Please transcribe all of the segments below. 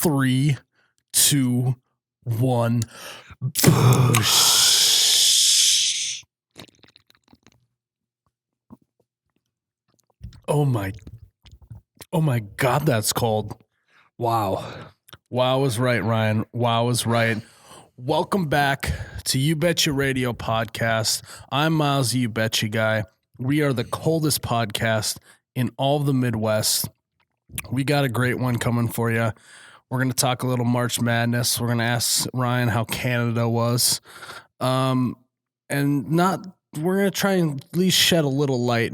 3, 2, 1. Push. Oh my God, that's cold. Wow. Wow is right, Ryan. Wow is right. Welcome back to You Betcha Radio Podcast. I'm Miles, the You Betcha guy. We are the coldest podcast in all of the Midwest. We got a great one coming for you. We're going to talk a little March Madness. We're going to ask Ryan how Canada was. We're going to try and at least shed a little light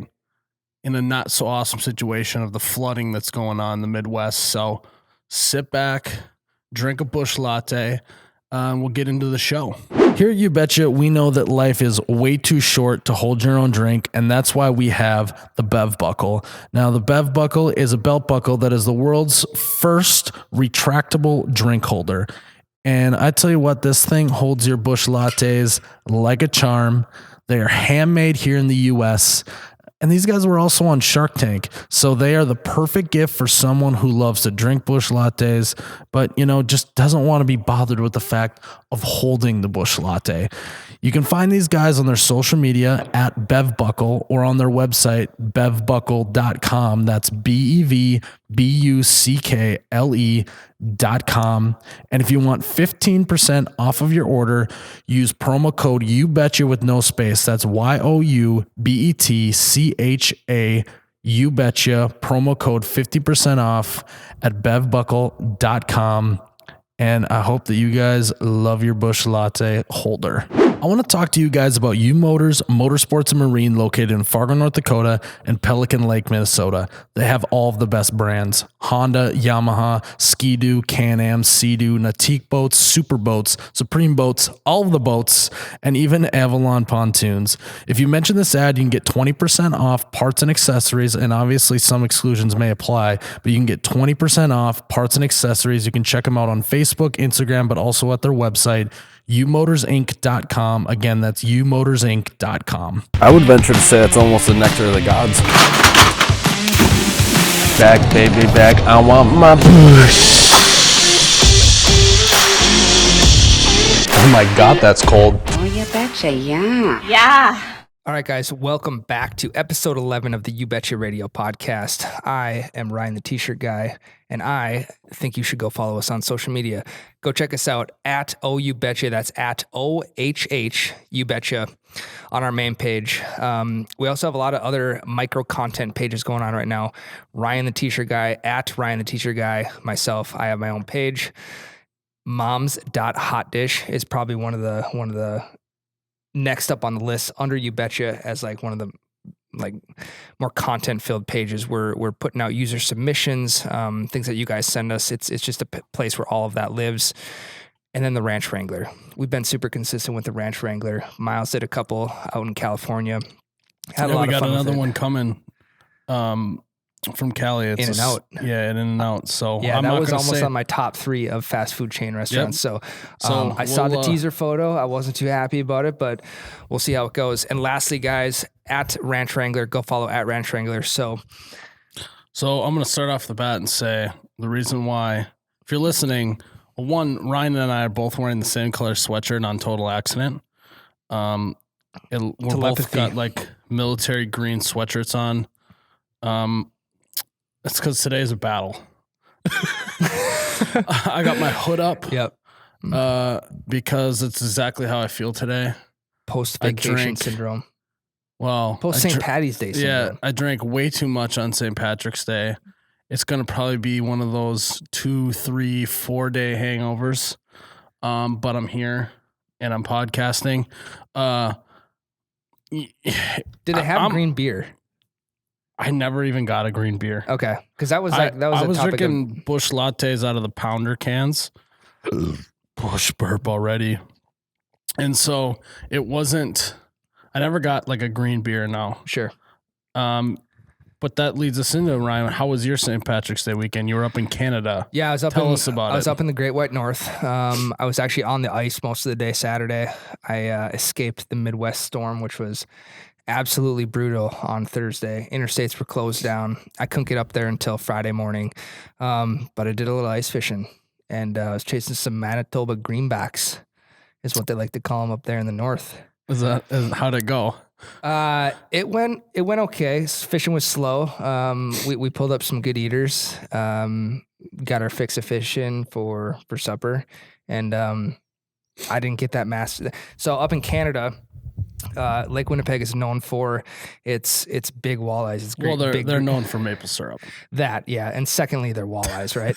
in a not so awesome situation of the flooding that's going on in the Midwest. So sit back, drink a bush latte, and we'll get into the show. Here at You Betcha, we know that life is way too short to hold your own drink, and that's why we have the Bev Buckle. Now, the Bev Buckle is a belt buckle that is the world's first retractable drink holder. And I tell you what, this thing holds your bush lattes like a charm. They are handmade here in the U.S., and these guys were also on Shark Tank. So they are the perfect gift for someone who loves to drink bush lattes, but, just doesn't want to be bothered with the fact of holding the bush latte. You can find these guys on their social media at BevBuckle or on their website, bevbuckle.com. That's BevBuckle.com. And if you want 15% off of your order, use promo code YouBetcha with no space. That's YOUBETCHA. You Betcha, promo code 50% off at bevbuckle.com. And I hope that you guys love your bush latte holder. I want to talk to you guys about U Motors Motorsports and Marine, located in Fargo, North Dakota and Pelican Lake, Minnesota. They have all of the best brands: Honda, Yamaha, Ski-Doo, Can-Am, Sea-Doo, Nautique boats, Super boats, Supreme boats, all of the boats, and even Avalon pontoons. If you mention this ad, you can get 20% off parts and accessories, and obviously some exclusions may apply, but you can get 20% off parts and accessories. You can check them out on Facebook, Instagram, but also at their website, umotorsinc.com. Again, that's umotorsinc.com. I would venture to say it's almost the nectar of the gods. Back, baby, back. I want my bush. Oh my God, that's cold. Oh, you betcha, yeah. Yeah. All right, guys, welcome back to episode 11 of the You Betcha Radio podcast. I am Ryan, the t-shirt guy, and I think you should go follow us on social media. Go check us out at OUBetcha. That's at OHH You Betcha on our main page. We also have a lot of other micro content pages going on right now. Ryan, the t-shirt guy, at Ryan, the t-shirt guy. Myself, I have my own page. Moms.hotdish is probably one of the next up on the list under You Betcha as like one of the more content filled pages. We're putting out user submissions, things that you guys send us. It's just a place where all of that lives. And then the Ranch Wrangler. We've been super consistent with the Ranch Wrangler. Miles did a couple out in California. Had a lot of fun. We got another one coming from Cali. It's In and Out. Yeah, In and Out. So yeah, that was almost on my top 3 of fast food chain restaurants. Yep. So I saw the teaser photo. I wasn't too happy about it, but we'll see how it goes. And lastly, guys, at Ranch Wrangler, go follow at Ranch Wrangler. So I'm going to start off the bat and say the reason why, if you're listening, one, Ryan and I are both wearing the same color sweatshirt on Total Accident. We're both got like military green sweatshirts on. That's because today is a battle. I got my hood up. Yep. Because it's exactly how I feel today. Post-vacation syndrome. Well, Post-St. Patty's Day syndrome. Yeah, I drank way too much on St. Patrick's Day. It's going to probably be one of those 2, 3, 4 day hangovers. But I'm here and I'm podcasting. Did they have green beer? I never even got a green beer. Okay, because that was I was drinking bush lattes out of the pounder cans. Bush burp already. And so it wasn't. I never got like a green beer. No. Sure. But that leads us into, Ryan, how was your St. Patrick's Day weekend? You were up in Canada. Yeah, I was up. Tell us about it. I was up in the Great White North. I was actually on the ice most of the day Saturday. I escaped the Midwest storm, which was absolutely brutal on Thursday. Interstates were closed down. I couldn't get up there until Friday morning, but I did a little ice fishing. and I was chasing some Manitoba greenbacks, is what they like to call them up there in the north. How'd it go? It went okay. Fishing was slow. We pulled up some good eaters. Got our fix of fish in for supper, and I didn't get that master. So up in Canada, Lake Winnipeg is known for its big walleyes. It's great. Well, they're known for maple syrup. That, yeah. And secondly, they're walleyes, right?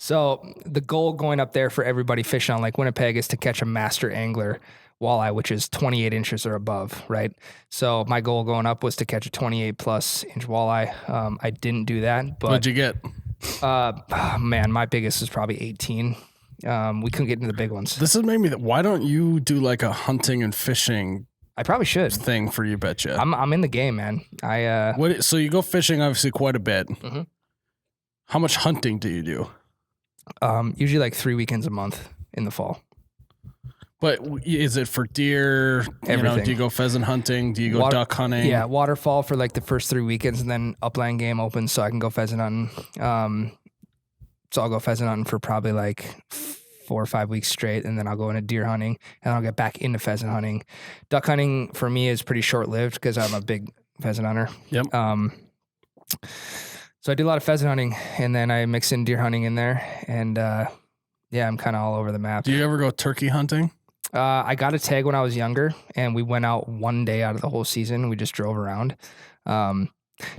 So the goal going up there for everybody fishing on Lake Winnipeg is to catch a master angler walleye, which is 28 inches or above, right? So my goal going up was to catch a 28 plus inch walleye. I didn't do that, but What'd you get? Man, my biggest is probably 18. We couldn't get into the big ones. This has made me. Why don't you do like a hunting and fishing I probably should. thing for You Betcha? I'm in the game, man. So you go fishing obviously quite a bit. Mhm. How much hunting do you do? Usually like 3 weekends a month in the fall. But is it for deer? Everything. Do you go pheasant hunting? Do you go duck hunting? Yeah, waterfall for like the first 3 weekends, and then upland game opens, so I can go pheasant hunting. So I'll go pheasant hunting for probably like 4 or 5 weeks straight, and then I'll go into deer hunting, and I'll get back into pheasant hunting. Duck hunting for me is pretty short lived because I'm a big pheasant hunter. Yep. So I do a lot of pheasant hunting, and then I mix in deer hunting in there, and yeah, I'm kind of all over the map. Do you ever go turkey hunting? I got a tag when I was younger, and we went out one day out of the whole season. We just drove around.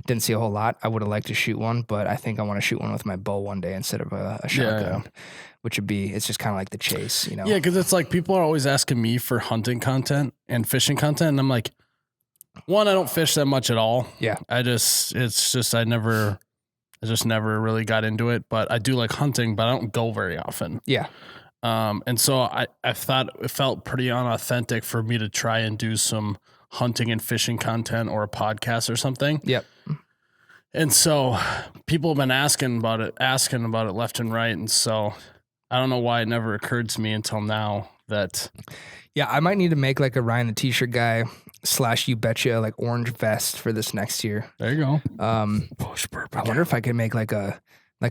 Didn't see a whole lot. I would have liked to shoot one, but I think I want to shoot one with my bow one day instead of a shotgun, which would be, it's just kind of like the chase, you know? Yeah, because it's like people are always asking me for hunting content and fishing content, and I'm like, one, I don't fish that much at all. Yeah. I just never really got into it, but I do like hunting, but I don't go very often. Yeah. And so I thought it felt pretty unauthentic for me to try and do some hunting and fishing content or a podcast or something. Yep. And so people have been asking about it left and right. And so I don't know why it never occurred to me until now that. Yeah, I might need to make like a Ryan the T-shirt guy / You Betcha like orange vest for this next year. There you go. I wonder if I could make like a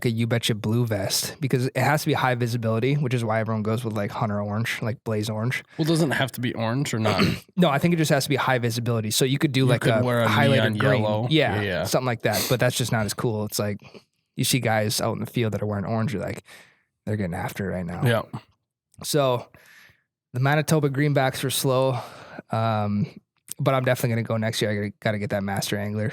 You Betcha blue vest, because it has to be high visibility, which is why everyone goes with like hunter orange, like blaze orange. Well, doesn't it have to be orange or not? No, I think it just has to be high visibility. So you could do like a wear a highlighter neon green. yellow. Yeah, something like that. But that's just not as cool. It's like you see guys out in the field that are wearing orange, you're like, they're getting after it right now. Yeah. So the Manitoba greenbacks were slow. But I'm definitely going to go next year. I got to get that master angler.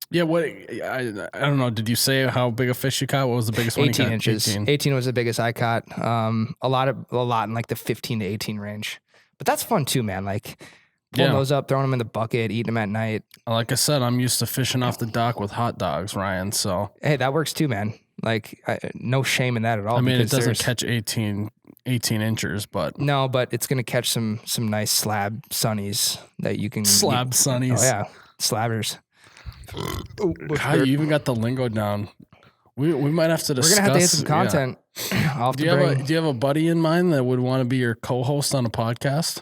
Yeah, I don't know. Did you say how big a fish you caught? What was the biggest one you 18 caught? inches. 18 was the biggest I caught. A lot in like the 15 to 18 range. But that's fun too, man. Like pulling those up, throwing them in the bucket, eating them at night. Like I said, I'm used to fishing off the dock with hot dogs, Ryan. So hey, that works too, man. Like no shame in that at all. I mean, it doesn't catch 18 inches, but no, but it's gonna catch some nice slab sunnies that you can sunnies. Oh yeah, slabbers. God, you even got the lingo down. We might have to discuss. We're gonna have to get some content. Yeah. Do you have a buddy in mind that would want to be your co-host on a podcast?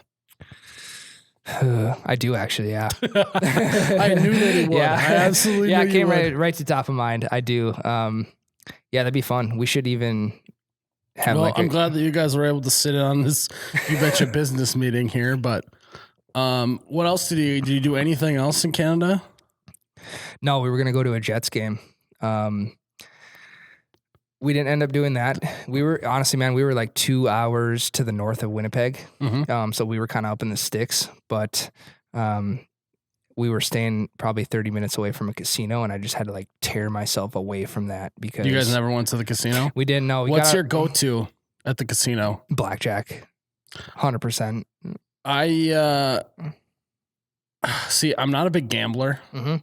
I do actually, yeah. I knew that he would. Yeah. I absolutely knew it came he would. right to the top of mind. I do. Yeah, that'd be fun. We should even have I'm glad that you guys were able to sit in on this You Betcha business meeting here. But what else did you do anything else in Canada? No, we were gonna go to a Jets game. We didn't end up doing that. We were honestly, man, we were like 2 hours to the north of Winnipeg. Mm-hmm. So we were kind of up in the sticks, but we were staying probably 30 minutes away from a casino, and I just had to like tear myself away from that because You guys never went to the casino? we didn't know. What's your go-to at the casino? blackjack? 100%. I see. I'm not a big gambler. Mm-hmm.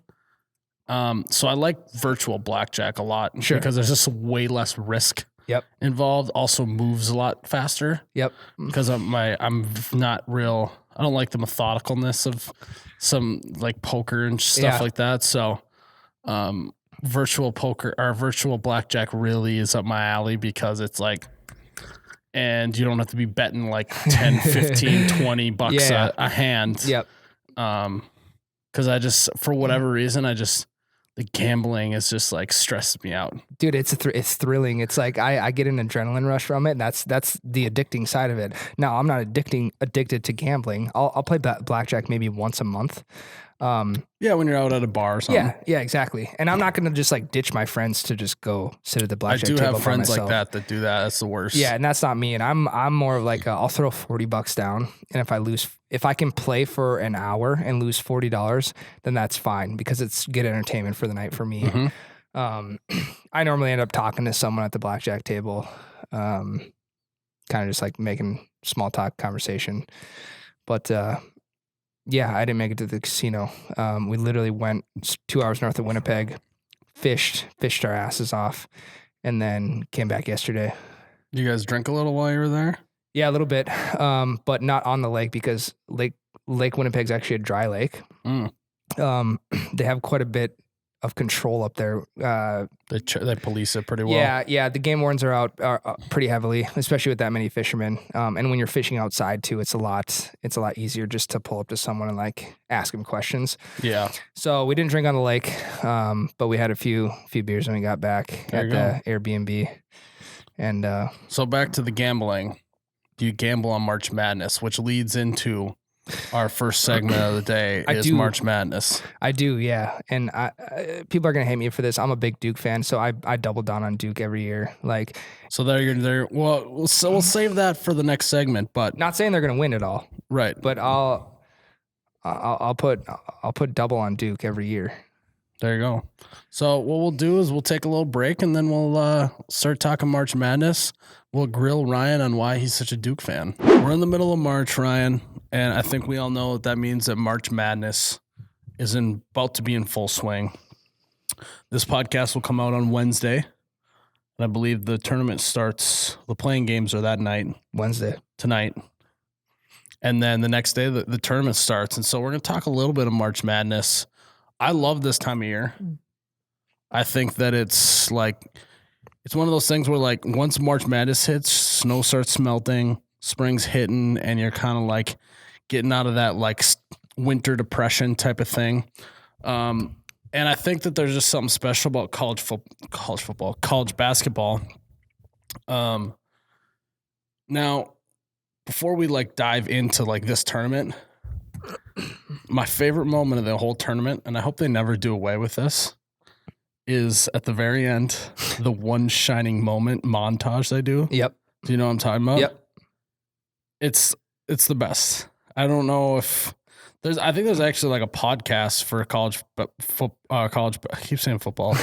So I like virtual blackjack a lot Sure. because there's just way less risk involved. Also moves a lot faster. Yep. Because I'm not real. I don't like the methodicalness of some like poker and stuff like that. So, virtual poker or virtual blackjack really is up my alley because it's like, and you don't have to be betting like 10, 15, 20 bucks a hand. Yep. Cause I just, for whatever reason, I just the gambling is just like stresses me out. Dude, it's thrilling. It's like I get an adrenaline rush from it. And that's the addicting side of it. Now, I'm not addicted to gambling. I'll play blackjack maybe once a month. Yeah, when you're out at a bar or something. Yeah, exactly. And I'm not going to just like ditch my friends to just go sit at the I blackjack do table have friends by like myself. that do that. That's the worst. Yeah, and that's not me. And I'm more of like I'll throw $40 down, and if I can play for an hour and lose $40, then that's fine because it's good entertainment for the night for me. I normally end up talking to someone at the blackjack table, kind of just like making small talk conversation. But yeah, I didn't make it to the casino. We literally went 2 hours north of Winnipeg, fished our asses off, and then came back yesterday. You guys drink a little while you were there? Yeah, a little bit, but not on the lake because Lake Winnipeg's actually a dry lake. They have quite a bit of control up there. They police it pretty well. Yeah. The game wardens are out pretty heavily, especially with that many fishermen. And when you're fishing outside too, it's a lot easier just to pull up to someone and like ask them questions. Yeah. So we didn't drink on the lake, but we had a few beers when we got back at the Airbnb. And so back to the gambling. Do you gamble on March Madness, which leads into our first segment of the day is March Madness. I do, yeah. And people are gonna hate me for this. I'm a big Duke fan, so I double down on Duke every year. Like, so there. Well, we'll save that for the next segment. But not saying they're gonna win it all, right? But I'll put double on Duke every year. There you go. So what we'll do is we'll take a little break and then we'll start talking March Madness. We'll grill Ryan on why he's such a Duke fan. We're in the middle of March, Ryan, and I think we all know that means that March Madness is about to be in full swing. This podcast will come out on Wednesday, and I believe the tournament starts, the playing games are that night. Tonight. And then the next day, the tournament starts. And so we're going to talk a little bit of March Madness. I love this time of year. I think that it's like, it's one of those things where like once March Madness hits, snow starts melting, spring's hitting, and you're kind of like getting out of that like winter depression type of thing. And I think that there's just something special about college basketball. Now, before we like dive into like this tournament, my favorite moment of the whole tournament, and I hope they never do away with this, is at the very end, the one shining moment montage they do. Yep. Do you know what I'm talking about? Yep. It's the best. I don't know if I think there's actually like a podcast for college. I keep saying football,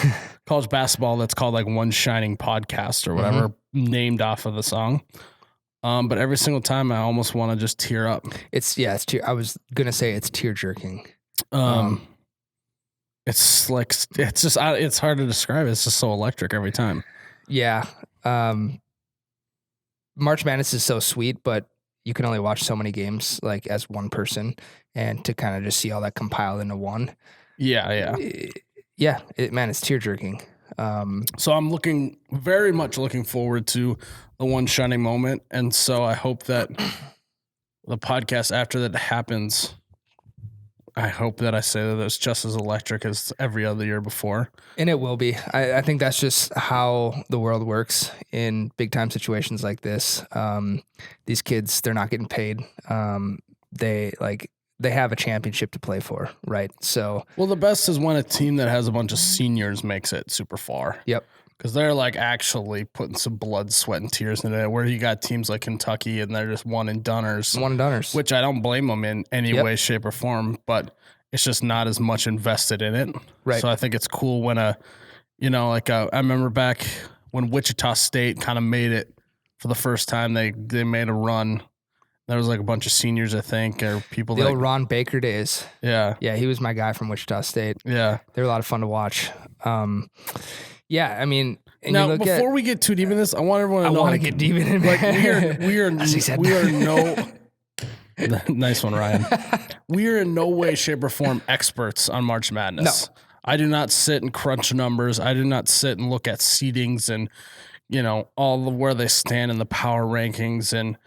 college basketball. That's called like One Shining Podcast or whatever, named off of the song. But every single time I almost want to just tear up. It's I was going to say it's tear jerking. It's like, it's just, it's hard to describe. It's just so electric every time. Yeah. March Madness is so sweet, but you can only watch so many games like as one person, and to kind of just see all that compiled into one. Yeah. It's tear jerking. So I'm very much looking forward to the one shining moment. And so I hope that the podcast after that happens, I hope that I say that it's just as electric as every other year before. And it will be. I think that's just how the world works in big time situations like this. These kids, they're not getting paid. They have a championship to play for, right? So, well, the best is when a team that has a bunch of seniors makes it super far. Yep. Because they're like actually putting some blood, sweat, and tears into it. Where you got teams like Kentucky and they're just one and doneers. Which I don't blame them in any way, shape, or form. But it's just not as much invested in it. Right. So I think it's cool when I remember back when Wichita State kind of made it for the first time. They made a run. There was like a bunch of seniors, I think, or people. The old Ron Baker days. Yeah. Yeah, he was my guy from Wichita State. Yeah. They were a lot of fun to watch. Yeah, I mean, and now before we get too deep in this, I want everyone to know. I want to get deep in it. Like we are no. Nice one, Ryan. We are in no way, shape, or form experts on March Madness. No. I do not sit and crunch numbers. I do not sit and look at seedings and all of where they stand in the power rankings and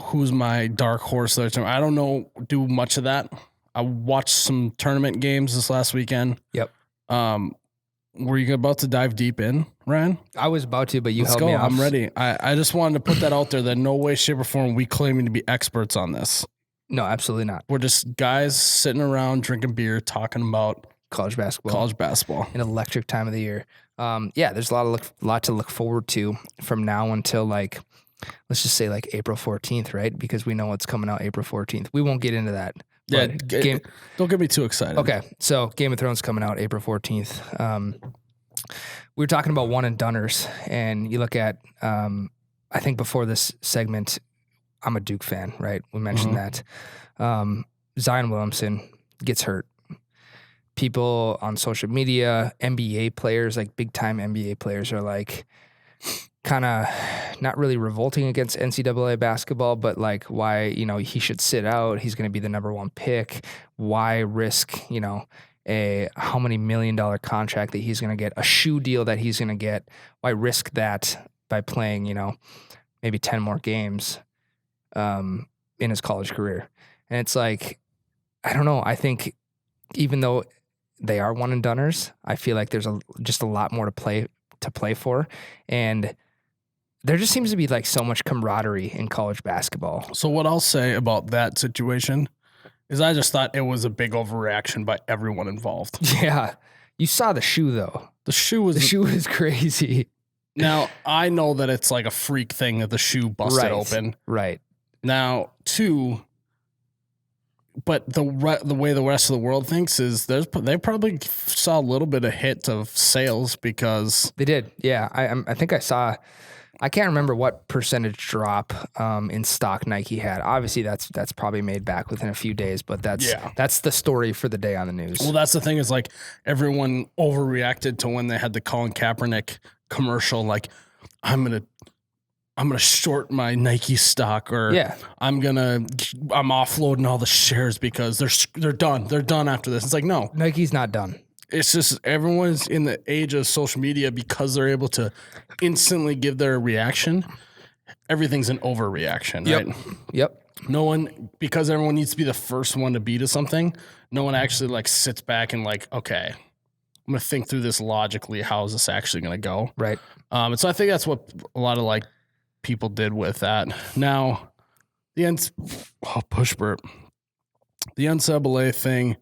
who's my dark horse there. I don't do much of that. I watched some tournament games this last weekend. Yep. Were you about to dive deep in, Ryan? I was about to, but you Let's held go. me off. I'm ready. I just wanted to put that out there that no way, shape, or form we claiming to be experts on this. No, absolutely not. We're just guys sitting around drinking beer, talking about College basketball. An electric time of the year. There's a lot to look forward to from now until like, let's just say like April 14th, right? Because we know what's coming out April 14th. We won't get into that. Yeah, but don't get me too excited. Okay, so Game of Thrones coming out April 14th. We were talking about one and doneers, and you look at, I think before this segment, I'm a Duke fan, right? We mentioned that. Zion Williamson gets hurt. People on social media, NBA players, like big time NBA players, are like kind of not really revolting against NCAA basketball, but like why, he should sit out. He's going to be the number one pick. Why risk, a how many $1 million contract that he's going to get, a shoe deal that he's going to get? Why risk that by playing, maybe 10 more games in his college career? And it's like, I don't know. I think even though they are one and doneers, I feel like there's just a lot more to play for. And there just seems to be like so much camaraderie in college basketball. So what I'll say about that situation is I just thought it was a big overreaction by everyone involved. Yeah. You saw the shoe though. The shoe is crazy. Now, I know that it's like a freak thing that the shoe busted open. Right. Now, but the way the rest of the world thinks is they probably saw a little bit of hit of sales because they did. Yeah, I think I saw. I can't remember what percentage drop in stock Nike had. Obviously, that's probably made back within a few days, but that's the story for the day on the news. Well, that's the thing is like everyone overreacted to when they had the Colin Kaepernick commercial. Like, I'm gonna short my Nike stock, or I'm offloading all the shares because they're done. They're done after this. It's like, no, Nike's not done. It's just everyone's in the age of social media because they're able to instantly give their reaction. Everything's an overreaction, right? Yep. No one, because everyone needs to be the first one to be to something. No one actually like sits back and like, okay, I'm gonna think through this logically. How is this actually gonna go? Right. And so I think that's what a lot of like people did with that. Now, push burp. The NCAA thing,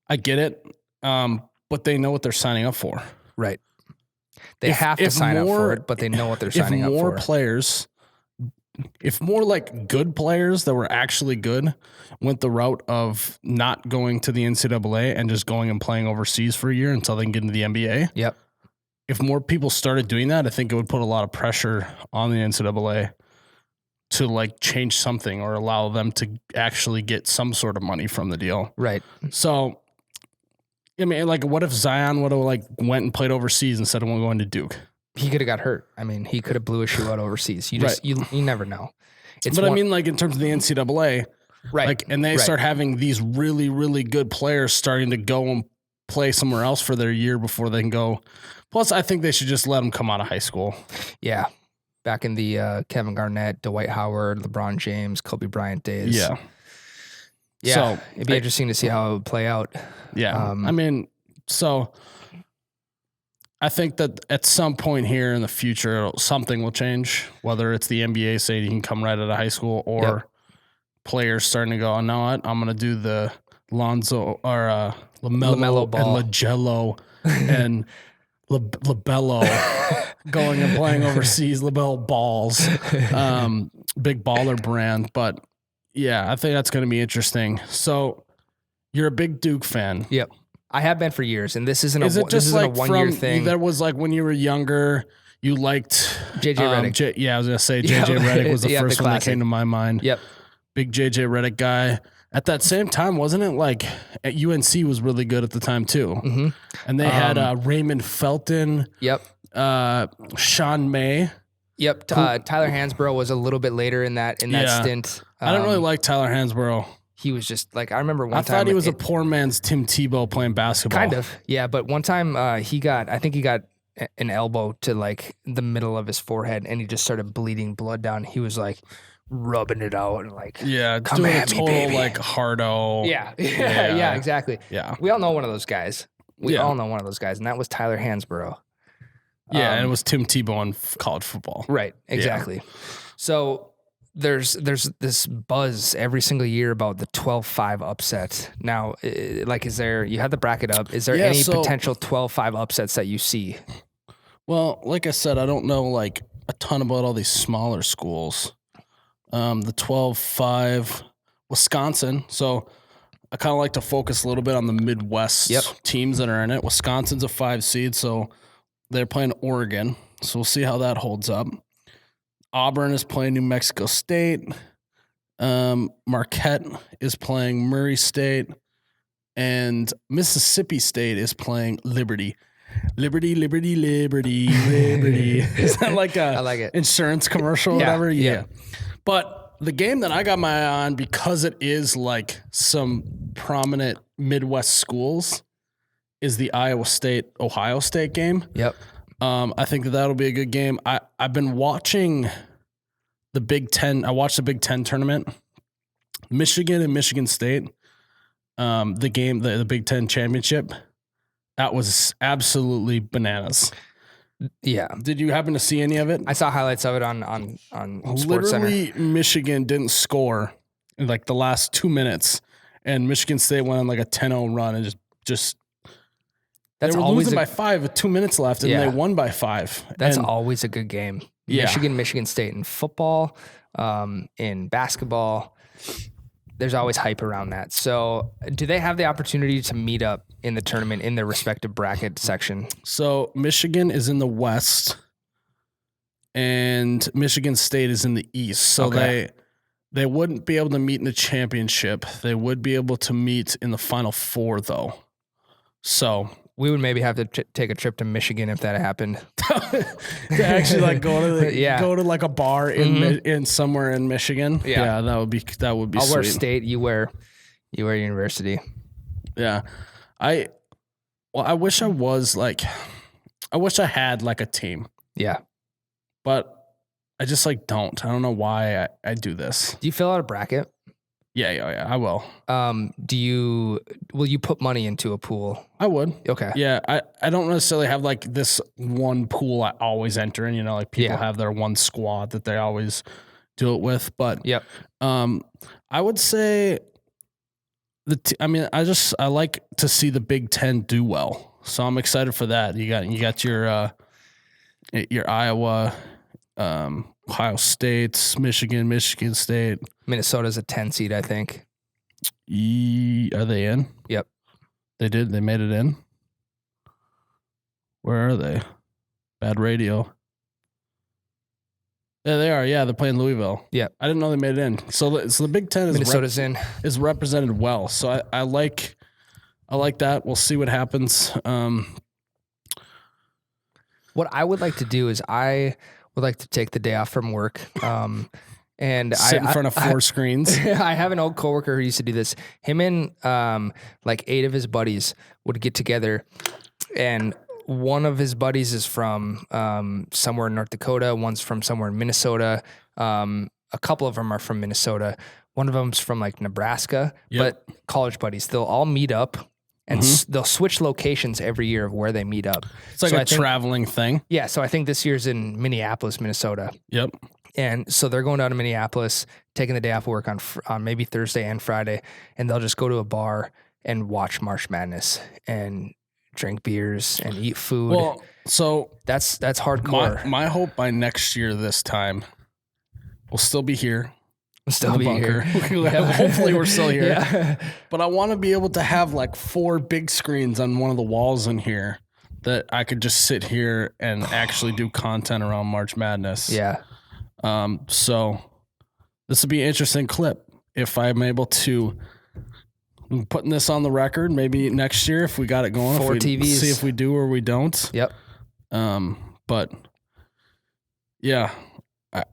I get it, but they know what they're signing up for. Right. They have to sign up for it, but they know what they're signing up for. If more like good players that were actually good went the route of not going to the NCAA and just going and playing overseas for a year until they can get into the NBA. Yep. If more people started doing that, I think it would put a lot of pressure on the NCAA to like change something or allow them to actually get some sort of money from the deal. Right. So, I mean, like, what if Zion would have like went and played overseas instead of going to Duke? He could have got hurt. I mean, he could have blew a shoe out overseas. You never know. I mean, like in terms of the NCAA, right? Like, and they start having these really, really good players starting to go and play somewhere else for their year before they can go. Plus, I think they should just let them come out of high school. Yeah. Back in the Kevin Garnett, Dwight Howard, LeBron James, Kobe Bryant days. Yeah. Yeah. So it'd be interesting to see how it would play out. Yeah. I mean, so I think that at some point here in the future, something will change, whether it's the NBA saying you can come right out of high school or players starting to go, oh, no, what? I'm going to do the Lonzo or LaMelo ball. And LaGello and LaBello going and playing overseas, LaBelle balls, big baller brand. But yeah, I think that's going to be interesting. So you're a big Duke fan. Yep. I have been for years, and this isn't a 1-year thing. That was like when you were younger, you liked JJ Redick. I was going to say JJ Redick was the first one that came to my mind. Yep. Big JJ Redick guy. At that same time, wasn't it like at UNC was really good at the time too? Mm-hmm. And they had Raymond Felton. Yep. Sean May. Yep. Tyler Hansborough was a little bit later in that stint. I don't really like Tyler Hansborough. He was just like, I remember one time. I thought he was a poor man's Tim Tebow playing basketball. Kind of. Yeah. But one time I think he got an elbow to like the middle of his forehead and he just started bleeding blood down. He was like rubbing it out and like, come doing at a total me, baby. like hardo. Yeah. Yeah, exactly. Yeah. We all know one of those guys. We all know one of those guys, and that was Tyler Hansborough. Yeah, and it was Tim Tebow in college football. Right, exactly. So there's this buzz every single year about the 12-5 upset. Now, is there, you had the bracket up, is there any potential 12-5 upsets that you see? Well, like I said, I don't know like a ton about all these smaller schools. The 12-5 Wisconsin. So I kind of like to focus a little bit on the Midwest teams that are in it. Wisconsin's a 5 seed, so they're playing Oregon. So we'll see how that holds up. Auburn is playing New Mexico State. Marquette is playing Murray State. And Mississippi State is playing Liberty. Liberty. Is that like I like it. Insurance commercial or whatever? Yeah. But the game that I got my eye on, because it is like some prominent Midwest schools, is the Iowa State-Ohio State game. Yep. I think that'll be a good game. I've been watching the Big Ten. I watched the Big Ten tournament. Michigan and Michigan State. The game, the Big Ten championship. That was absolutely bananas. Yeah. Did you happen to see any of it? I saw highlights of it on Sports Literally, Center. Michigan didn't score in like the last 2 minutes, and Michigan State went on like a 10-0 run and just That's they were always losing by 5 with 2 minutes left, and they won by 5. That's and, always a good game. Yeah. Michigan State in football, in basketball. There's always hype around that. So do they have the opportunity to meet up in the tournament in their respective bracket section? So Michigan is in the West and Michigan State is in the East. So they wouldn't be able to meet in the championship. They would be able to meet in the Final Four, though. So we would maybe have to take a trip to Michigan if that happened. To actually like go to like a bar in somewhere in Michigan. Yeah, that would be I'll sweet. wear state, you wear university. Yeah. I wish I had like a team. Yeah. But I just like don't. I don't know why I do this. Do you fill out a bracket? Yeah, I will. Will you put money into a pool? I would. Okay. Yeah, I don't necessarily have like this one pool I always enter in, like people have their one squad that they always do it with, but I would say I like to see the Big Ten do well. So I'm excited for that. You got your Iowa, Ohio State, Michigan State. Minnesota's a 10 seed, I think. Are they in? Yep. They did. They made it in. Where are they? Bad radio. There they are. Yeah, they're playing Louisville. Yeah. I didn't know they made it in. So the Big Ten is represented well. So I like that. We'll see what happens. What I would like to do is I would like to take the day off from work. And sit in front of 4 screens. I have an old coworker who used to do this. Him and like 8 of his buddies would get together, and one of his buddies is from somewhere in North Dakota. One's from somewhere in Minnesota. A couple of them are from Minnesota. One of them's from like Nebraska. But college buddies, they'll all meet up. And they'll switch locations every year of where they meet up. It's like a traveling thing. Yeah. So I think this year's in Minneapolis, Minnesota. Yep. And so they're going down to Minneapolis, taking the day off of work on maybe Thursday and Friday, and they'll just go to a bar and watch March Madness and drink beers and eat food. Well, so that's hardcore. My hope by next year this time, we'll still be here. We'll still be bunker. here. Hopefully we're still here. Yeah. But I want to be able to have like 4 big screens on one of the walls in here that I could just sit here and actually do content around March Madness. Yeah. So this would be an interesting clip if I'm able to putting this on the record. Maybe next year if we got it going. 4 TVs. See if we do or we don't. Yep. But yeah.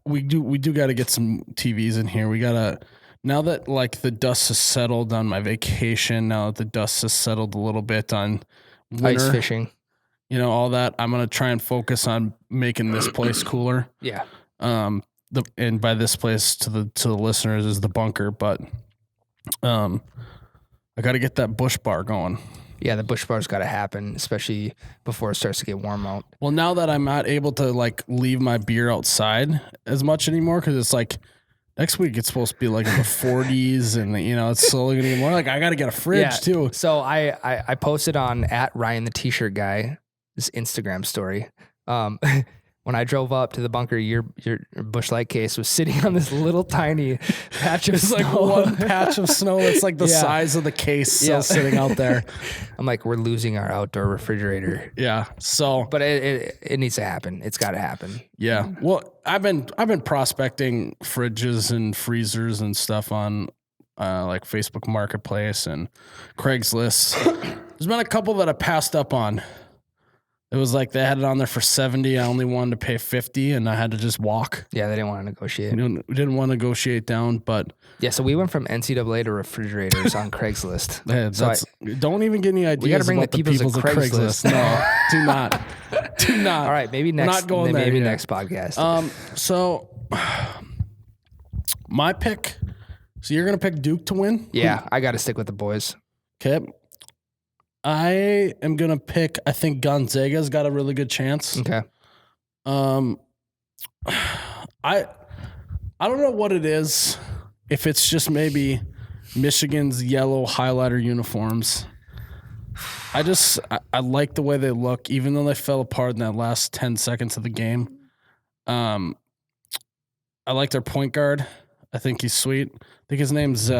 We do got to get some TVs in here. We got to, now that like the dust has settled on my vacation, now that the dust has settled a little bit on winter, ice fishing, all that, I'm going to try and focus on making this place cooler. Yeah. And by this place to the listeners is the bunker, but I got to get that Bush Bar going. Yeah, the Busch Bar's got to happen, especially before it starts to get warm out. Well, now that I'm not able to like leave my beer outside as much anymore, because it's like next week it's supposed to be like in the 40s, and it's slowly gonna get more. Like I got to get a fridge too. So I posted on @Ryan the T-shirt guy this Instagram story. When I drove up to the bunker, your Busch Light case was sitting on this little tiny patch of snow. Like one patch of snow that's like the size of the case still sitting out there. I'm like, we're losing our outdoor refrigerator. Yeah. So, but it needs to happen. It's got to happen. Yeah. Well, I've been prospecting fridges and freezers and stuff on like Facebook Marketplace and Craigslist. There's been a couple that I passed up on. It was like they had it on there for 70. I only wanted to pay 50, and I had to just walk. Yeah, they didn't want to negotiate. We didn't want to negotiate down, but yeah. So we went from NCAA to refrigerators on Craigslist. Yeah, don't even get any ideas. We got to bring about the people's of Craigslist. No, do not, do not. All right, maybe next. Not going maybe there, next podcast. So my pick. So you're gonna pick Duke to win? Yeah, I got to stick with the boys. Okay. I am gonna pick. I think Gonzaga's got a really good chance. Okay. I don't know what it is. If it's just maybe Michigan's yellow highlighter uniforms. I like the way they look, even though they fell apart in that last 10 seconds of the game. I like their point guard. I think he's sweet. I think his name's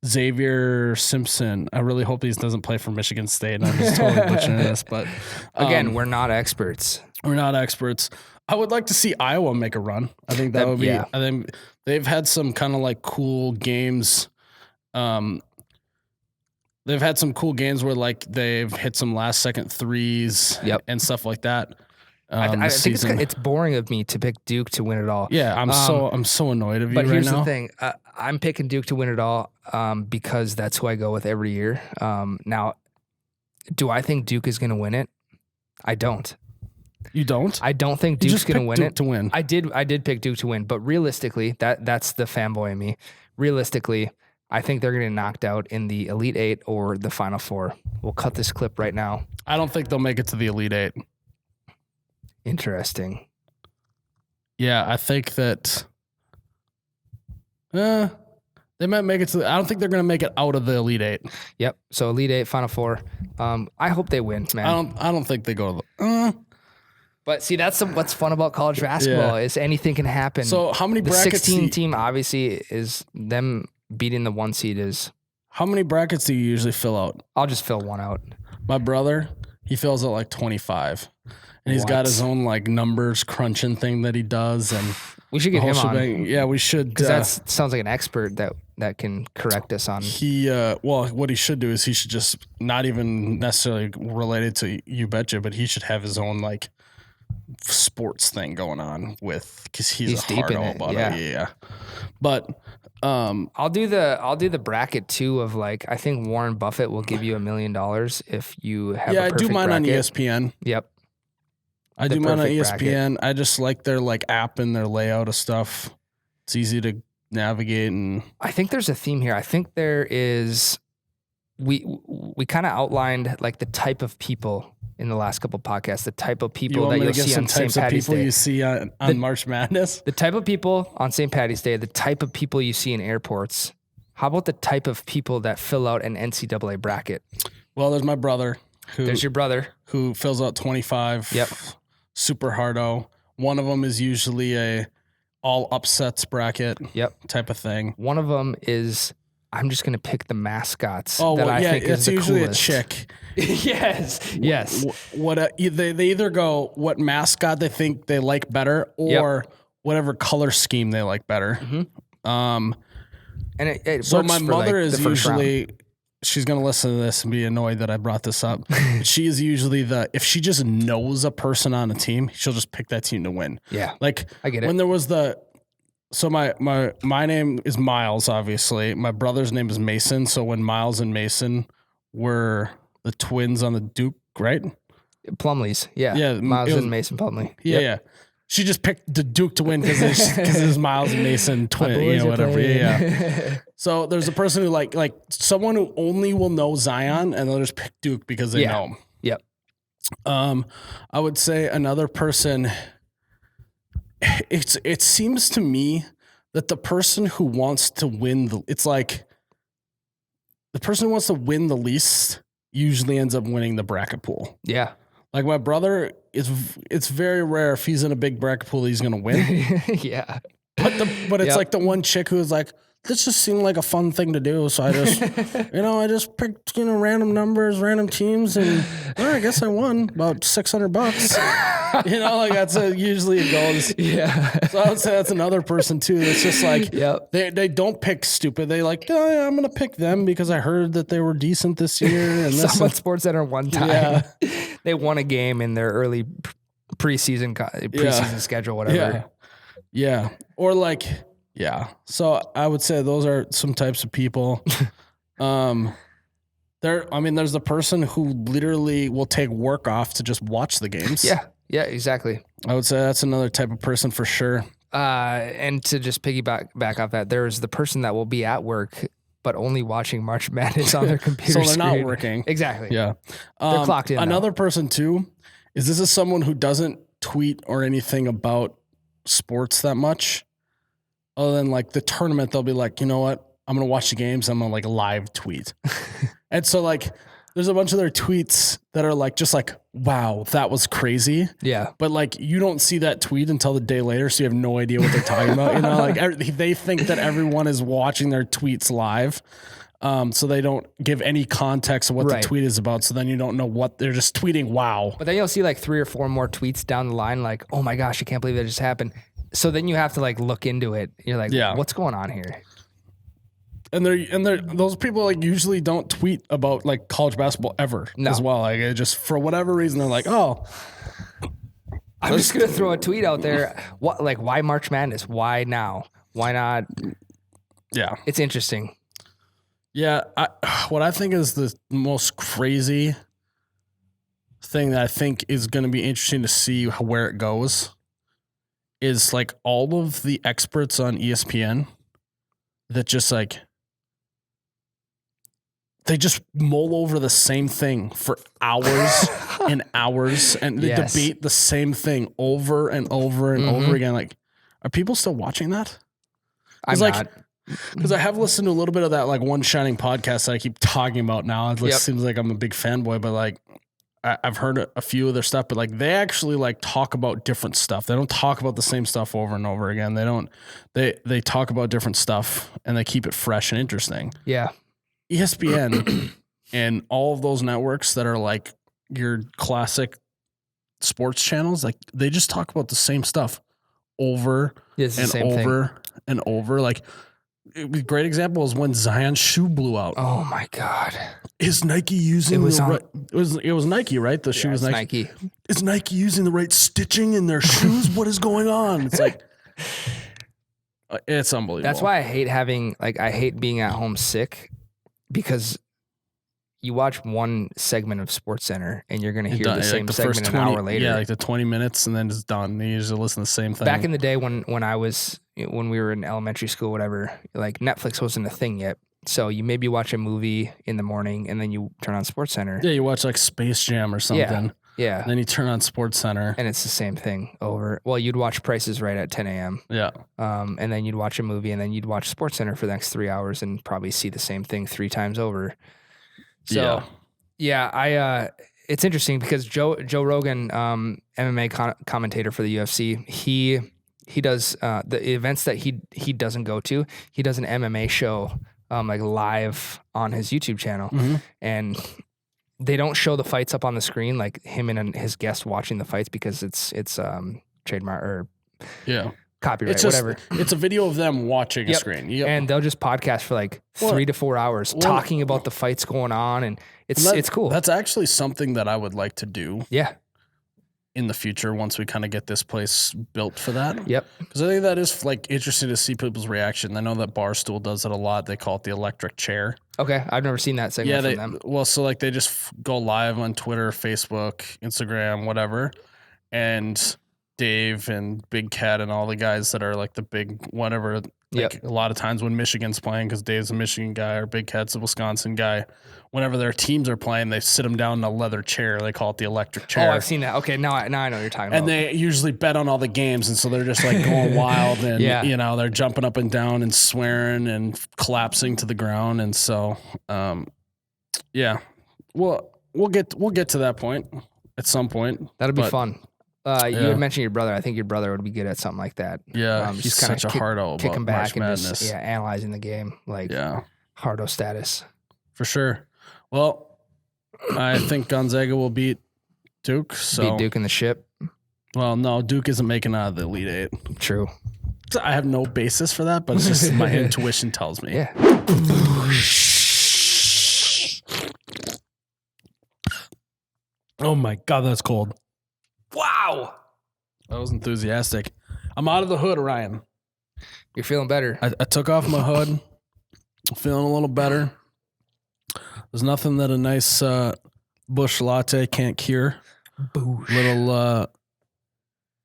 Xavier Simpson. I really hope he doesn't play for Michigan State. I'm just totally butchering this, but again, we're not experts. We're not experts. I would like to see Iowa make a run. I think that would be. Yeah. I think they've had some kind of like cool games. They've had some cool games where like they've hit some last second threes and stuff like that. I think it's boring of me to pick Duke to win it all. Yeah, I'm so annoyed of you right now. But here's the thing. I'm picking Duke to win it all because that's who I go with every year. Now, do I think Duke is going to win it? I don't. You don't? I don't think Duke's going to win Duke it. To win. I did pick Duke to win, but realistically, that's the fanboy in me. Realistically, I think they're going to get knocked out in the Elite Eight or the Final Four. We'll cut this clip right now. I don't think they'll make it to the Elite Eight. Interesting. Yeah, I think that they might make it to I don't think they're going to make it out of the Elite Eight. Yep. So Elite Eight, Final Four. I hope they win, man. I don't think they go to the But see, that's what's fun about college basketball is anything can happen. So how many the brackets? 16 team obviously is them beating the 1 seed is. How many brackets do you usually fill out? I'll just fill one out. My brother, he fills out like 25. And he's got his own like numbers crunching thing that he does, and we should get him on. Yeah, we should. Because that sounds like an expert that can correct us on. What he should do is he should just not even necessarily related to You Betcha, but he should have his own like sports thing going on with because he's a deep in hard it. about Yeah. it. Yeah, but I'll do the bracket too of like I think Warren Buffett will give you $1 million if you have. Yeah, a I do mine bracket. on ESPN. Yep. I do mine on ESPN. I just like their like app and their layout of stuff. It's easy to navigate, and I think there's a theme here. I think there is. We kind of outlined like the type of people in the last couple podcasts, the type of people that you'll see on St. Patty's Day. You see on March Madness. The type of people on St. Patty's Day, the type of people you see in airports. How about the type of people that fill out an NCAA bracket? Well, there's my brother. There's your brother who fills out 25. Yep. Super hardo. One of them is usually a all upsets bracket. Yep. Type of thing. One of them is I'm just gonna pick the mascots. Oh, that I think it's is the usually coolest. a chick. Yes. They either go what mascot they think they like better, or whatever color scheme they like better. Mm-hmm. And it so works my for, mother like, is usually. She's going to listen to this and be annoyed that I brought this up. She is usually if she just knows a person on a team, she'll just pick that team to win. Yeah. Like I get it. When there was so my name is Miles, obviously. My brother's name is Mason. So when Miles and Mason were the twins on the Duke, right? Plumleys. Yeah. Yeah. Miles and Mason Plumlee. Yeah. She just picked the Duke to win because it's Miles and Mason twin, boys are whatever. playing. Yeah. So there's a person who like someone who only will know Zion and they'll just pick Duke because they know him. Yep. I would say another person. It seems to me that the person who wants to win it's like the person who wants to win the least usually ends up winning the bracket pool. Yeah. Like my brother it's very rare if he's in a big bracket pool he's gonna win. Yeah. But it's like the one chick who's like, this just seemed like a fun thing to do. So I just, I just picked, random numbers, random teams, and I guess I won about $600. Like that's usually it goes. Yeah. So I would say that's another person too. That's just like, they don't pick stupid. They like, oh, yeah, I'm going to pick them because I heard that they were decent this year. And Some at SportsCenter one time, they won a game in their early preseason schedule, whatever. Yeah. Or like, yeah. So I would say those are some types of people. There's the person who literally will take work off to just watch the games. Yeah, exactly. I would say that's another type of person for sure. And to just back off that, there's the person that will be at work but only watching March Madness on their computer so they're screen. not working. Exactly. Yeah. They're clocked in. Another person too is this is someone who doesn't tweet or anything about sports that much. Other than like the tournament, they'll be like, you know what? I'm going to watch the games. I'm going to like live tweet. And so like, there's a bunch of their tweets that are like, just like, wow, that was crazy. Yeah. But like, you don't see that tweet until the day later. So you have no idea what they're talking about. Like they think that everyone is watching their tweets live. So they don't give any context of what the tweet is about. So then you don't know what they're just tweeting. Wow. But then you'll see like 3 or 4 more tweets down the line. Like, oh my gosh, I can't believe that just happened. So then you have to like look into it. You're like, what's going on here? And they're those people like usually don't tweet about like college basketball ever as well. Like it just for whatever reason they're like, oh, I'm just gonna throw a tweet out there. What like why March Madness? Why now? Why not? Yeah, it's interesting. Yeah, what I think is the most crazy thing that I think is going to be interesting to see where it goes is like all of the experts on ESPN that just like they just mull over the same thing for hours and hours and they debate the same thing over and over and over again. Like, are people still watching that? I'm like, not. Because I have listened to a little bit of that like One Shining podcast that I keep talking about now. It seems like I'm a big fanboy, but like I've heard a few of their stuff, but like they actually like talk about different stuff. They don't talk about the same stuff over and over again. They talk about different stuff and they keep it fresh and interesting. Yeah. ESPN and all of those networks that are like your classic sports channels, like they just talk about the same stuff over and over and over. Like a great example is when Zion's shoe blew out. Oh my God. Is Nike using it was Nike, right? The shoe was Nike. Is Nike using the right stitching in their shoes? What is going on? It's like it's unbelievable. That's why I hate being at home sick, because you watch one segment of SportsCenter and you're going to hear the same segment an hour later. Yeah, like the 20 minutes and then it's done. You usually listen to the same thing. Back in the day when we were in elementary school, whatever, like Netflix wasn't a thing yet. So you maybe watch a movie in the morning and then you turn on SportsCenter. Yeah, you watch like Space Jam or something. Yeah. And then you turn on SportsCenter. And it's the same thing over. Well, you'd watch Price is Right at 10 a.m. Yeah. And then you'd watch a movie and then you'd watch SportsCenter for the next 3 hours and probably see the same thing 3 times over. So, it's interesting because Joe Rogan, MMA commentator for the UFC, he does the events that he doesn't go to. He does an MMA show like live on his YouTube channel, and they don't show the fights up on the screen, like him and his guest watching the fights, because it's trademark or copyright, whatever. It's a video of them watching a screen. Yep. And they'll just podcast for like 3 to 4 hours talking about the fights going on. And it's cool. That's actually something that I would like to do. Yeah. In the future, once we kind of get this place built for that. Yep. Because I think that is like interesting to see people's reaction. I know that Barstool does it a lot. They call it the electric chair. Okay. I've never seen that segment from them. Well, so like they just go live on Twitter, Facebook, Instagram, whatever. And Dave and Big Cat and all the guys that are like the big whatever. Like a lot of times when Michigan's playing, because Dave's a Michigan guy or Big Cat's a Wisconsin guy, whenever their teams are playing, they sit them down in a leather chair. They call it the electric chair. Oh, I've seen that. Okay, now I know what you're talking about. And they usually bet on all the games, and so they're just like going wild, and you know, they're jumping up and down and swearing and collapsing to the ground, and so yeah, we'll get to that point at some point. That'll be fun. You had mentioned your brother. I think your brother would be good at something like that. Yeah, he's just such a hardo kicking about March back and Madness. just analyzing the game, like hardo status for sure. Well, I think Gonzaga will beat Duke. So beat Duke in the ship. Well, no, Duke isn't making out of the Elite Eight. True. So I have no basis for that, but it's just my intuition tells me. Yeah. Oh my God, that's cold. Wow. That was enthusiastic. I'm out of the hood, Ryan. You're feeling better. I took off my hood. I'm feeling a little better. There's nothing that a nice bush latte can't cure. Boosh.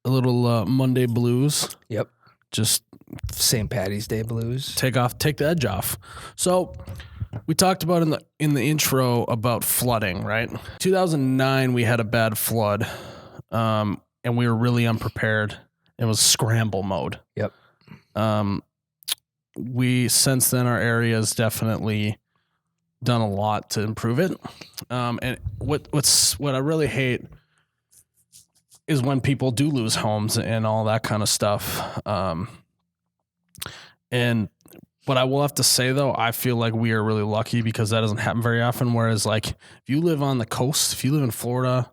A little Monday blues. Yep. Just St. Patty's Day blues. take the edge off. So we talked about in the intro about flooding, right? 2009, we had a bad flood, and we were really unprepared. It was scramble mode. Yep. We since then our area has definitely done a lot to improve it. And what I really hate is when people do lose homes and all that kind of stuff. And what I will have to say though, I feel like we are really lucky because that doesn't happen very often. Whereas like if you live on the coast, if you live in Florida,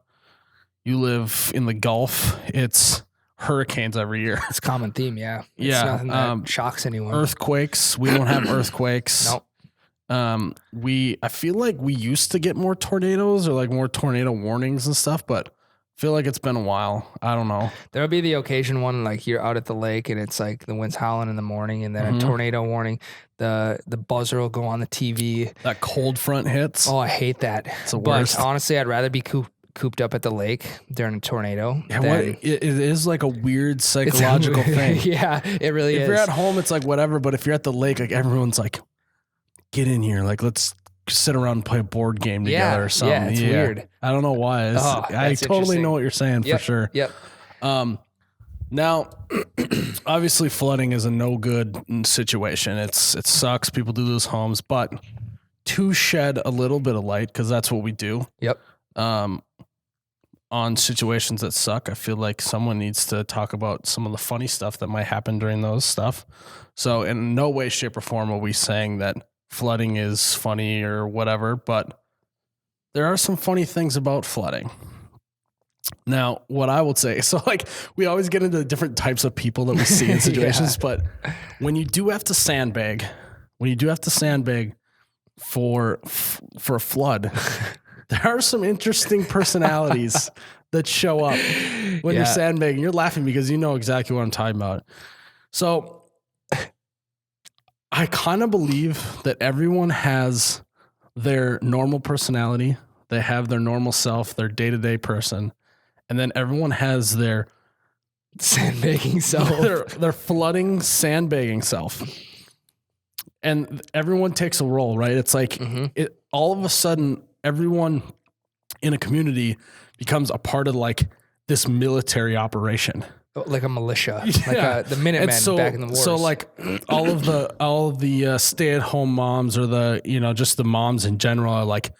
you live in the Gulf, it's hurricanes every year. It's a common theme, yeah. It's Yeah, nothing that shocks anyone. Earthquakes, we don't have earthquakes. Nope. I feel like we used to get more tornadoes or like more tornado warnings and stuff, but I feel like it's been a while. I don't know. There'll be the occasion one like you're out at the lake and it's like the wind's howling in the morning and then a tornado warning. The buzzer will go on the TV. That cold front hits. Oh, I hate that. It's the but worst. honestly, I'd rather be cooped up at the lake during a tornado. Yeah, than, it is like a weird psychological thing. Yeah, it really is. If you're at home, it's like whatever, but if you're at the lake, like everyone's like, get in here. Like, let's sit around and play a board game together or something. Yeah, it's weird. I don't know why. I totally know what you're saying for sure. Yep. Now, obviously flooding is a no good situation. It sucks. People do lose homes, but to shed a little bit of light, because that's what we do. Yep. On situations that suck, I feel like someone needs to talk about some of the funny stuff that might happen during those stuff. So in no way, shape, or form are we saying that flooding is funny or whatever, but there are some funny things about flooding. Now, what I would say, so like we always get into different types of people that we see in situations, but when you do have to sandbag for a flood, there are some interesting personalities that show up when you're sandbagging. You're laughing because you know exactly what I'm talking about. So I kind of believe that everyone has their normal personality. They have their normal self, their day-to-day person. And then everyone has their sandbagging self. their flooding, sandbagging self. And everyone takes a role, right? It's like all of a sudden, everyone in a community becomes a part of like this military operation. Like a militia, like the Minutemen back in the wars. So like all of the stay-at-home moms or just the moms in general are like,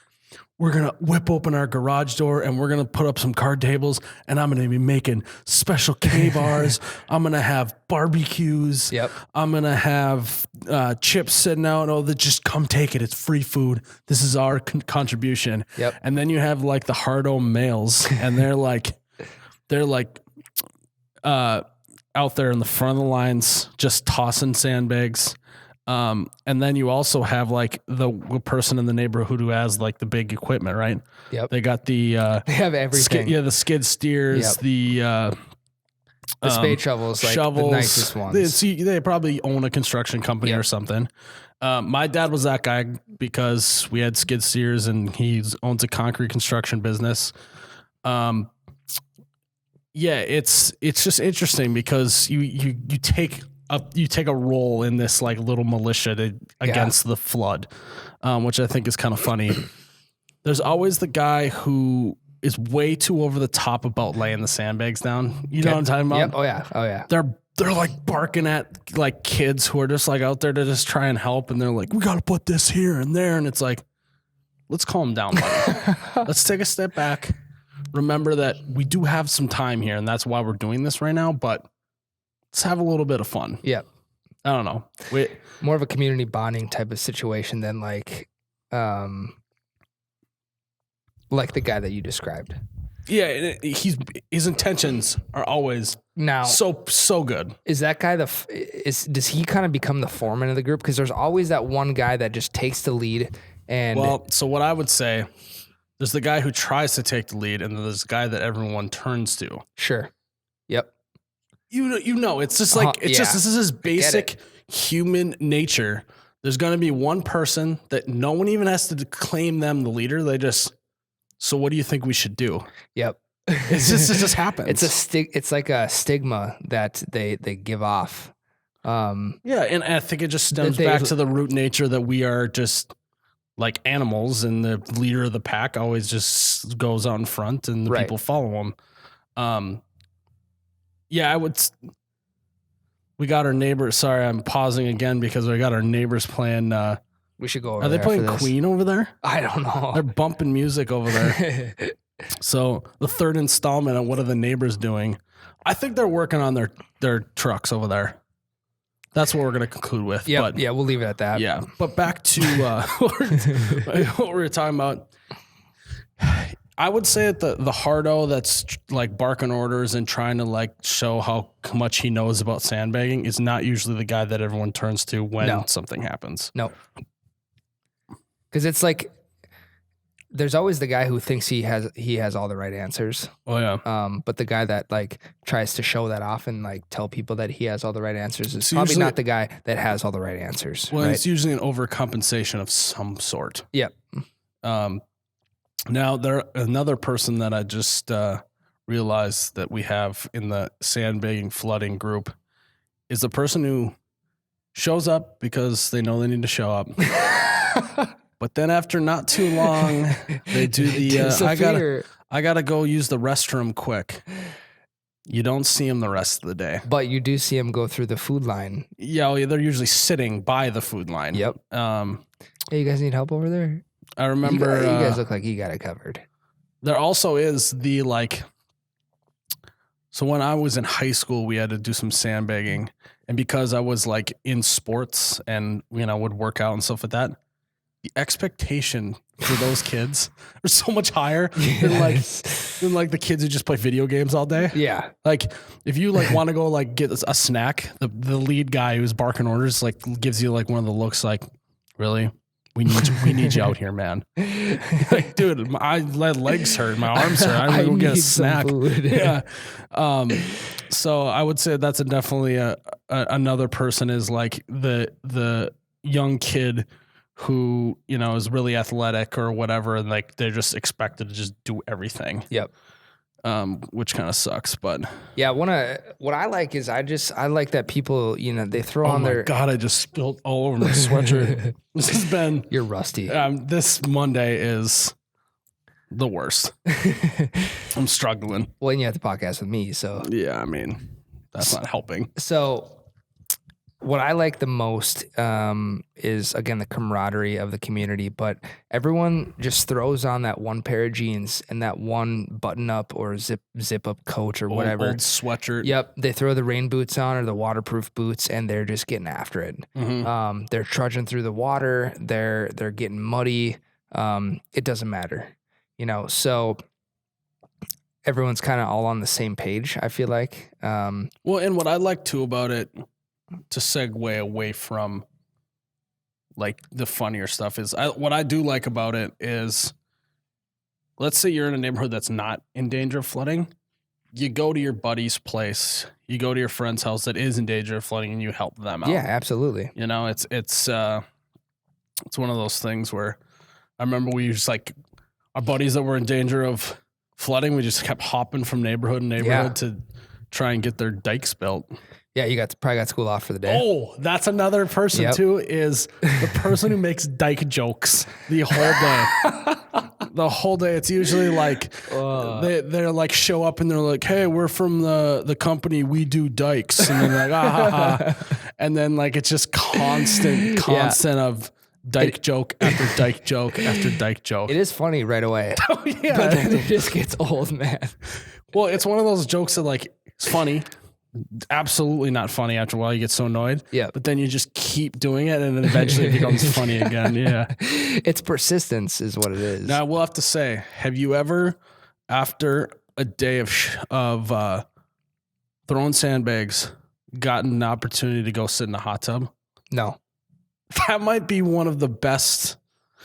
we're going to whip open our garage door and we're going to put up some card tables and I'm going to be making special K-bars. I'm going to have barbecues. Yep. I'm going to have chips sitting out. Oh, just come take it. It's free food. This is our contribution. Yep. And then you have like the hardo males and they're like out there in the front of the lines, just tossing sandbags. And then you also have like the person in the neighborhood who has like the big equipment, right? Yep. They got the, they have everything. the skid steers, the spade shovels, like the nicest ones. They probably own a construction company or something. My dad was that guy because we had skid steers and he owns a concrete construction business. yeah, it's just interesting because you take a role in this like little militia against the flood, which I think is kind of funny. There's always the guy who is way too over the top about laying the sandbags down. You know what I'm talking about? Yep. Oh yeah. They're like barking at like kids who are just like out there to just try and help, and they're like, we got to put this here and there, and it's like, let's calm down, buddy. Let's take a step back. Remember that we do have some time here, and that's why we're doing this right now. But let's have a little bit of fun. Yep. I don't know. More of a community bonding type of situation than like the guy that you described. Yeah, and his intentions are always Now, so good. is that guy does he kind of become the foreman of the group? Because there's always that one guy that just takes the lead. And Well, so what I would say, there's the guy who tries to take the lead, and then there's the guy that everyone turns to. sure, yep, You know, it's just like yeah. this is his basic human nature. There's going to be one person that no one even has to claim them the leader. They just, so what do you think we should do? yep. It just happens. It's like a stigma that they give off. Yeah, and I think it just stems back to the root nature that we are just like animals, and the leader of the pack always just goes out in front, and the people follow him. Yeah, we got our neighbor. Sorry, I'm pausing again because we got our neighbors playing. We should go over Are they there playing after this. Queen over there? I don't know. They're bumping music over there. So the third installment of what are the neighbors doing? I think they're working on their trucks over there. That's what we're going to conclude with. Yeah, we'll leave it at that. Yeah, but back to what we were talking about. I would say that the hardo that's like barking orders and trying to like show how much he knows about sandbagging is not usually the guy that everyone turns to when something happens. No. Because it's like there's always the guy who thinks he has all the right answers. Oh yeah. But the guy that like tries to show that off and like tell people that he has all the right answers is It's probably usually- not the guy that has all the right answers. Well, right? it's usually an overcompensation of some sort. Yep. Now another person that I just realized that we have in the sandbagging flooding group is the person who shows up because they know they need to show up. But then after not too long, they do the I gotta go use the restroom quick. You don't see them the rest of the day. But you do see him go through the food line. Yeah, they're usually sitting by the food line. Yep. Hey, you guys need help over there? I remember You guys look like you got it covered. there also is the like. So when I was in high school, we had to do some sandbagging, and because I was like in sports and would work out and stuff like that, the expectation for those kids are so much higher than like the kids who just play video games all day. Yeah. Like if you like want to go like get a snack, the lead guy who's barking orders like gives you like one of the looks like, really? We need you out here, man. Like, dude, my legs hurt, my arms hurt. I need to go get a snack. Yeah. So I would say that's definitely another person is like the young kid who is really athletic or whatever, and like they're just expected to just do everything. Yep. Which kind of sucks, but yeah. What I like is I like that people they throw on their. God, I just spilled all over my sweatshirt. This has been. You're rusty. This Monday is the worst. I'm struggling. Well, and you have the podcast with me, so Yeah, I mean that's not helping. So what I like the most is, again, the camaraderie of the community, but everyone just throws on that one pair of jeans and that one button up or zip up coat or whatever. Old sweatshirt. Yep. They throw the rain boots on or the waterproof boots and they're just getting after it. Mm-hmm. They're trudging through the water. They're getting muddy. It doesn't matter, so everyone's kind of all on the same page, I feel like. Well, and what I like too about it, to segue away from like the funnier stuff, is what I do like about it is, let's say you're in a neighborhood that's not in danger of flooding. You go to your buddy's place, you go to your friend's house that is in danger of flooding, and you help them out. Yeah, absolutely. It's one of those things where I remember we just like our buddies that were in danger of flooding, we just kept hopping from neighborhood to neighborhood to try and get their dikes built. Yeah, you probably got school off for the day. Oh, that's another person too, is the person who makes dike jokes the whole day. The whole day. It's usually like they're like show up and they're like, hey, we're from the company, we do dikes. And then like, ha. And then like it's just constant of dike joke after dike joke after dike joke. It is funny right away. Oh, yeah. But then it just gets old, man. Well, it's one of those jokes that like it's funny. Absolutely not funny after a while. You get so annoyed. Yeah. But then you just keep doing it and then eventually it becomes funny again. Yeah. It's persistence is what it is. Now, I will have to say, have you ever, after a day of throwing sandbags, gotten an opportunity to go sit in a hot tub? No. That might be one of the best.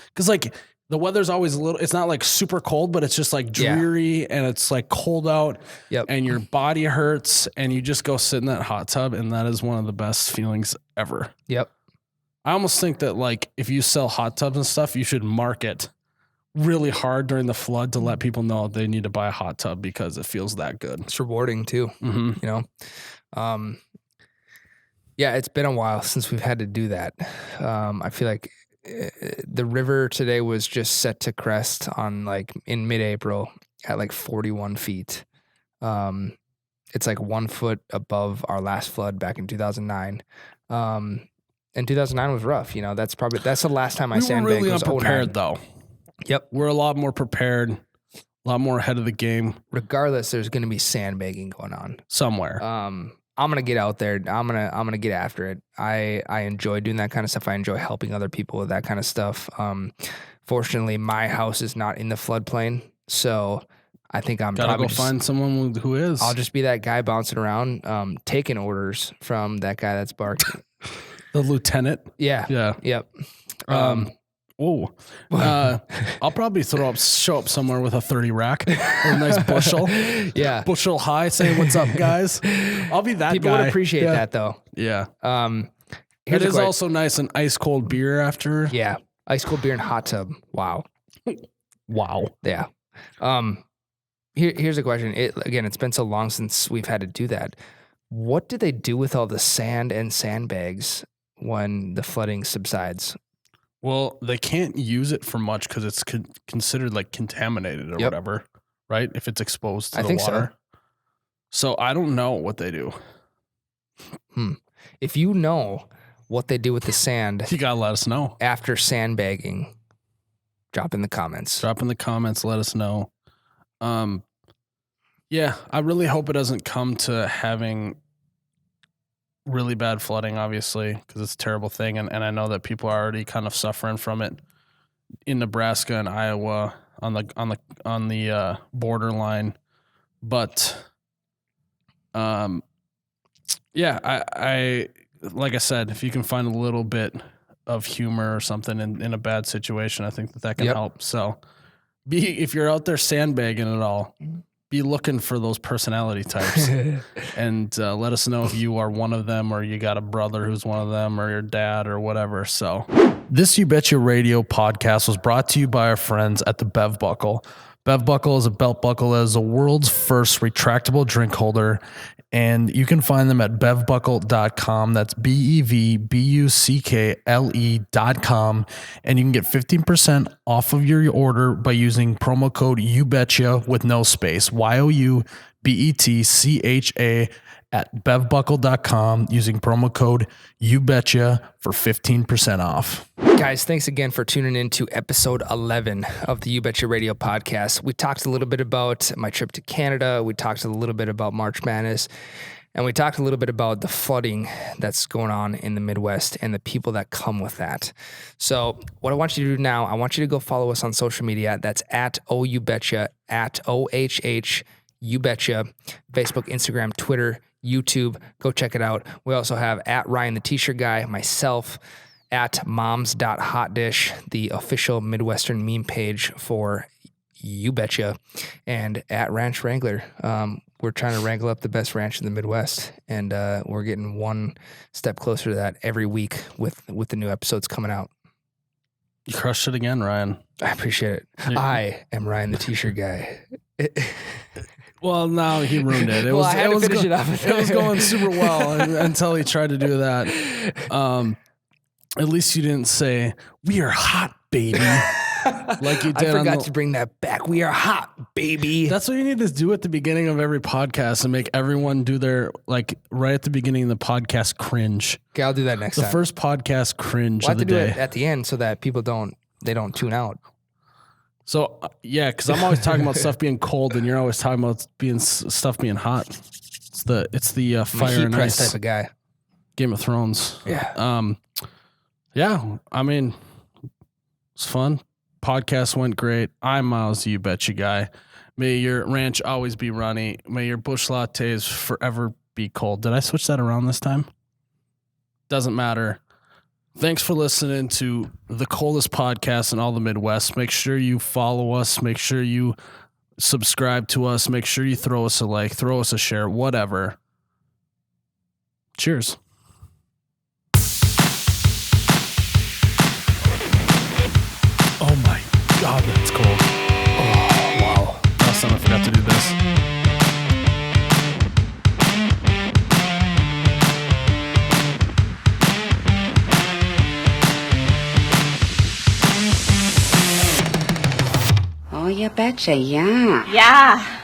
Because like the weather's always it's not like super cold, but it's just like dreary and it's like cold out and your body hurts and you just go sit in that hot tub. And that is one of the best feelings ever. Yep. I almost think that like if you sell hot tubs and stuff, you should market really hard during the flood to let people know they need to buy a hot tub because it feels that good. It's rewarding too, you know? Yeah, it's been a while since we've had to do that. I feel like the river today was just set to crest on like in mid-April at like 41 feet. It's like 1 foot above our last flood back in 2009. And 2009 was rough. You know, that's the last time I sandbagged really was unprepared 09. though. Yep. We're a lot more prepared, a lot more ahead of the game. Regardless, there's going to be sandbagging going on somewhere. I'm going to get out there. I'm going to get after it. I enjoy doing that kind of stuff. I enjoy helping other people with that kind of stuff. Fortunately, my house is not in the floodplain. So I think I'm gotta probably go find someone who is. I'll just be that guy bouncing around, taking orders from that guy that's barking. The lieutenant. Yeah. Yeah. Yep. I'll probably show up somewhere with a 30 rack, a nice bushel. Yeah. Bushel high saying, what's up, guys? I'll be that People guy. would appreciate that though. Yeah. It is also nice, an ice cold beer after. Yeah. Ice cold beer and hot tub. Wow. Wow. Yeah. Here's a question. It's been so long since we've had to do that. What do they do with all the sand and sandbags when the flooding subsides? Well, they can't use it for much because it's considered like contaminated or whatever, right? If it's exposed to the water. So I don't know what they do. If you know what they do with the sand, you gotta let us know. After sandbagging, drop in the comments. Let us know. Yeah, I really hope it doesn't come to having really bad flooding, obviously, because it's a terrible thing. And I know that people are already kind of suffering from it in Nebraska and Iowa on the borderline. But yeah, I like I said, if you can find a little bit of humor or something in a bad situation, I think that can help. So if you're out there sandbagging it all, be looking for those personality types and let us know if you are one of them or you got a brother who's one of them or your dad or whatever. So this You Betcha Radio podcast was brought to you by our friends at the Bev Buckle. Bev Buckle is a belt buckle that is the world's first retractable drink holder, and you can find them at bevbuckle.com. That's BEVBUCKLE.com. And you can get 15% off of your order by using promo code YouBetcha with no space. YOUBETCHA at bevbuckle.com using promo code YouBetcha for 15% off. Guys, thanks again for tuning in to episode 11 of the You Betcha Radio podcast. We talked a little bit about my trip to Canada. We talked a little bit about March Madness. And we talked a little bit about the flooding that's going on in the Midwest and the people that come with that. So what I want you to do now, I want you to go follow us on social media. That's at OUBetcha, at OHH, You Betcha, Facebook, Instagram, Twitter, YouTube. Go check it out. We also have at Ryan the T-shirt guy, myself, at moms.hotdish, the official Midwestern meme page for You Betcha, and at Ranch Wrangler. We're trying to wrangle up the best ranch in the Midwest, and we're getting one step closer to that every week with the new episodes coming out. You crushed it again, Ryan. I appreciate it. I am Ryan the T-shirt guy. Well, now he ruined it. Well, I had to finish it up. It was going super well until he tried to do that. At least you didn't say, "We are hot, baby," like you did. I forgot to bring that back. We are hot, baby. That's what you need to do at the beginning of every podcast and make everyone do their, like, right at the beginning of the podcast cringe. Okay, I'll do that next The time. first podcast cringe We'll have of to the do day. it at the end so that people don't tune out. So yeah, because I'm always talking about stuff being cold, and you're always talking about stuff being hot. It's the I'm a fire heat and press ice type of guy. Game of Thrones. Yeah. Yeah. I mean, it's fun. Podcast went great. I'm Miles, you betcha guy. May your ranch always be runny. May your bush lattes forever be cold. Did I switch that around this time? Doesn't matter. Thanks for listening to the coldest podcast in all the Midwest. Make sure you follow us. Make sure you subscribe to us. Make sure you throw us a like, throw us a share, whatever. Cheers. Oh my God, that's cold. Oh, wow. Last time I forgot to do this. Oh, you betcha, yeah. Yeah.